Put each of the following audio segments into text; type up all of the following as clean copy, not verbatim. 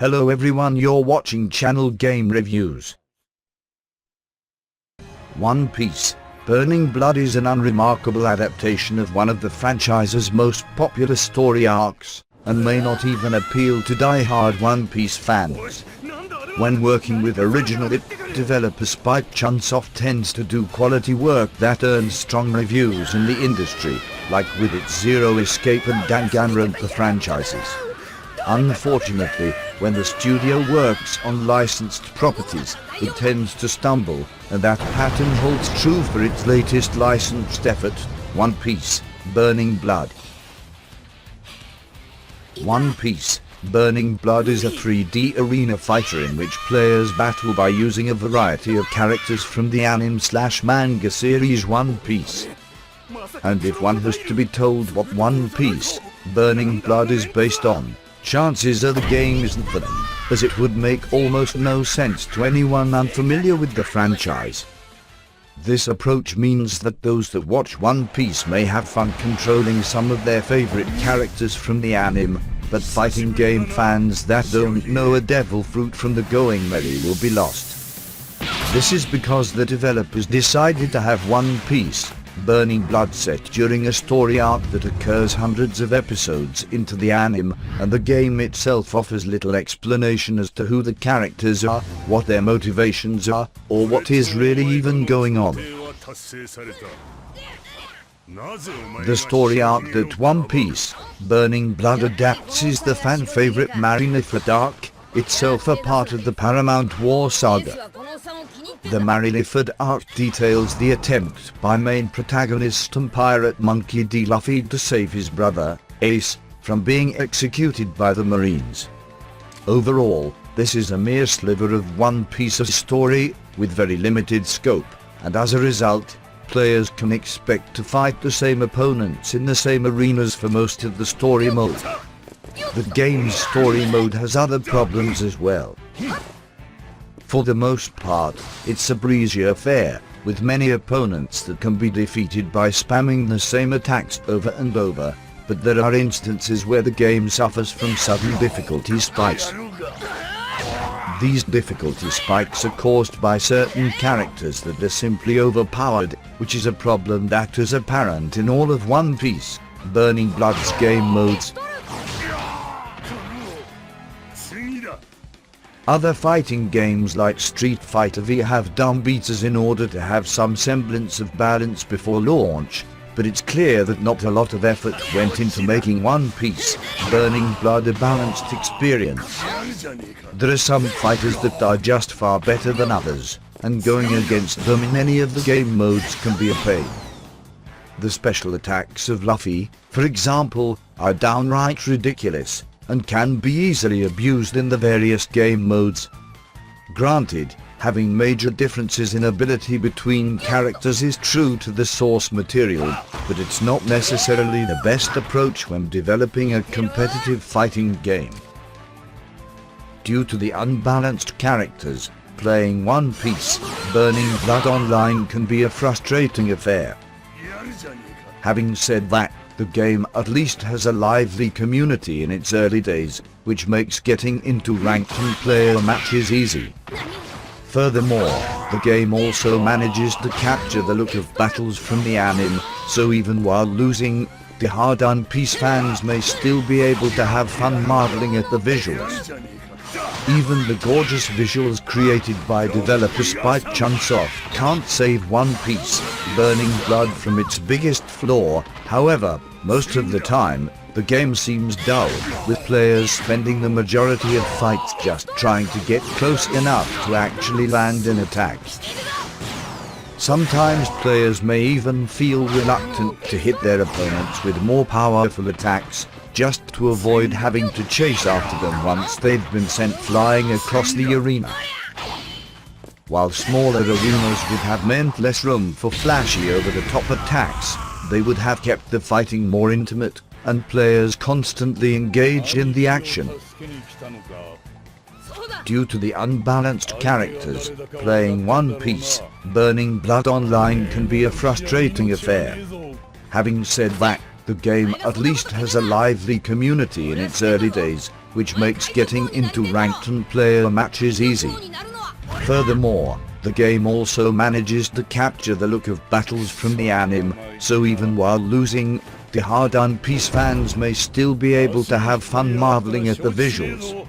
Hello everyone, you're watching Channel Game Reviews. One Piece: Burning Blood is an unremarkable adaptation of one of the franchise's most popular story arcs, and may not even appeal to die-hard One Piece fans. When working with original developer Spike Chunsoft tends to do quality work that earns strong reviews in the industry, like with its Zero Escape and Danganronpa franchises. Unfortunately, when the studio works on licensed properties, it tends to stumble, and that pattern holds true for its latest licensed effort, One Piece: Burning Blood. One Piece: Burning Blood is a 3D arena fighter in which players battle by using a variety of characters from the anime/manga series One Piece. And if one has to be told what One Piece: Burning Blood is based on, chances are the game isn't for them, as it would make almost no sense to anyone unfamiliar with the franchise. This approach means that those that watch One Piece may have fun controlling some of their favorite characters from the anime, but fighting game fans that don't know a devil fruit from the going merry will be lost. This is because the developers decided to have One Piece: Burning Blood set during a story arc that occurs hundreds of episodes into the anime, and the game itself offers little explanation as to who the characters are, what their motivations are, or what is really even going on. The story arc that One Piece: Burning Blood adapts is the fan-favorite Marineford arc, itself a part of the Paramount War saga. The Marineford arc details the attempt by main protagonist and pirate Monkey D. Luffy to save his brother, Ace, from being executed by the Marines. Overall, this is a mere sliver of One Piece's story, with very limited scope, and as a result, players can expect to fight the same opponents in the same arenas for most of the story mode. The game's story mode has other problems as well. For the most part, it's a breezy affair, with many opponents that can be defeated by spamming the same attacks over and over, but there are instances where the game suffers from sudden difficulty spikes. These difficulty spikes are caused by certain characters that are simply overpowered, which is a problem that is apparent in all of One Piece: Burning Blood's game modes. Other fighting games like Street Fighter V have dumb beaters in order to have some semblance of balance before launch, but it's clear that not a lot of effort went into making One Piece: Burning Blood a balanced experience. There are some fighters that are just far better than others, and going against them in any of the game modes can be a pain. The special attacks of Luffy, for example, are downright ridiculous, and can be easily abused in the various game modes. Granted, having major differences in ability between characters is true to the source material, but it's not necessarily the best approach when developing a competitive fighting game. Due to the unbalanced characters, playing One Piece: Burning Blood online can be a frustrating affair. Having said that, the game at least has a lively community in its early days, which makes getting into ranked player matches easy. Furthermore, the game also manages to capture the look of battles from the anime, so even while losing, diehard One Piece fans may still be able to have fun marveling at the visuals. Even the gorgeous visuals created by developer Spike Chunsoft can't save One Piece: Burning Blood from its biggest flaw. However, most of the time, the game seems dull, with players spending the majority of fights just trying to get close enough to actually land an attack. Sometimes players may even feel reluctant to hit their opponents with more powerful attacks, just to avoid having to chase after them once they've been sent flying across the arena. While smaller arenas would have meant less room for flashy over-the-top attacks, they would have kept the fighting more intimate, and players constantly engaged in the action. Due to the unbalanced characters, playing One Piece: Burning Blood online can be a frustrating affair. Having said that, the game at least has a lively community in its early days, which makes getting into ranked and player matches easy. Furthermore, the game also manages to capture the look of battles from the anime, so even while losing, diehard One Piece fans may still be able to have fun marveling at the visuals.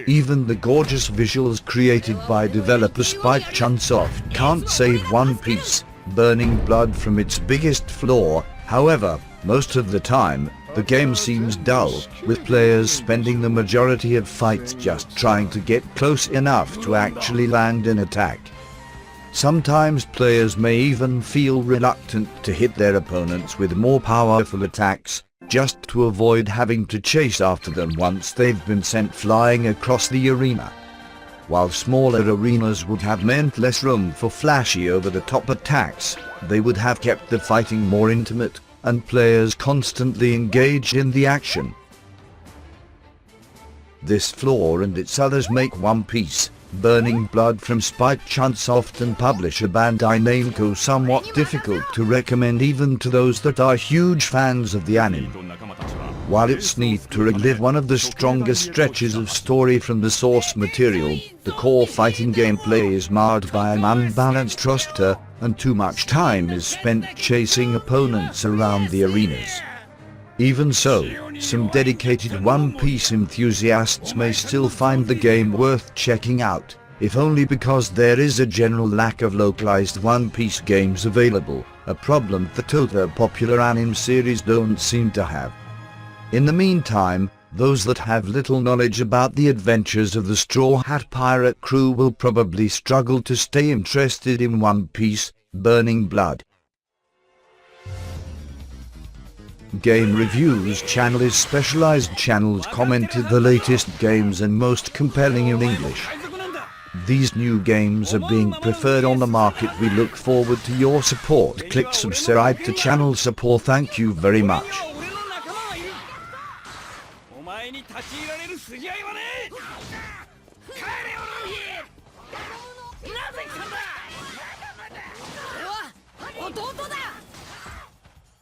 Even the gorgeous visuals created by developer Spike Chunsoft can't save One Piece, Burning Blood from its biggest flaw. However, most of the time, the game seems dull, with players spending the majority of fights just trying to get close enough to actually land an attack. Sometimes players may even feel reluctant to hit their opponents with more powerful attacks, just to avoid having to chase after them once they've been sent flying across the arena. While smaller arenas would have meant less room for flashy over-the-top attacks, they would have kept the fighting more intimate, and players constantly engaged in the action. This flaw and its others make One Piece, Burning Blood from Spike Chunsoft and publisher Bandai Namco somewhat difficult to recommend even to those that are huge fans of the anime. While it's neat to relive one of the strongest stretches of story from the source material, the core fighting gameplay is marred by an unbalanced roster, and too much time is spent chasing opponents around the arenas. Even so, some dedicated One Piece enthusiasts may still find the game worth checking out, if only because there is a general lack of localized One Piece games available, a problem that other popular anime series don't seem to have. In the meantime, those that have little knowledge about the adventures of the Straw Hat Pirate crew will probably struggle to stay interested in One Piece, Burning Blood. Game Reviews channel is specialized channels commented the latest games and most compelling in English. These new games are being preferred on the market. We look forward to your support. Click subscribe to channel support. Thank you very much.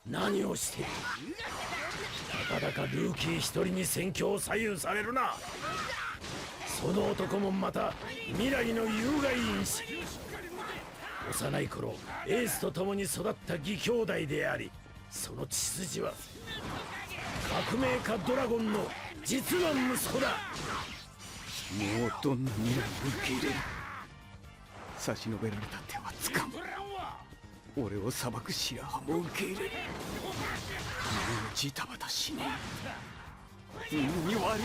何をしている。たかだかルーキー一人に戦況を左右されるな。その男もまた未来の有害因子。幼い頃エースと共に育った義兄弟であり、その血筋は革命家ドラゴンの実の息子だ。もうどんな未来を受け入れる。差し伸べられた手はつかむ。俺を裁く白羽も受け入れる。ジタバタしねえ。みんなに悪い。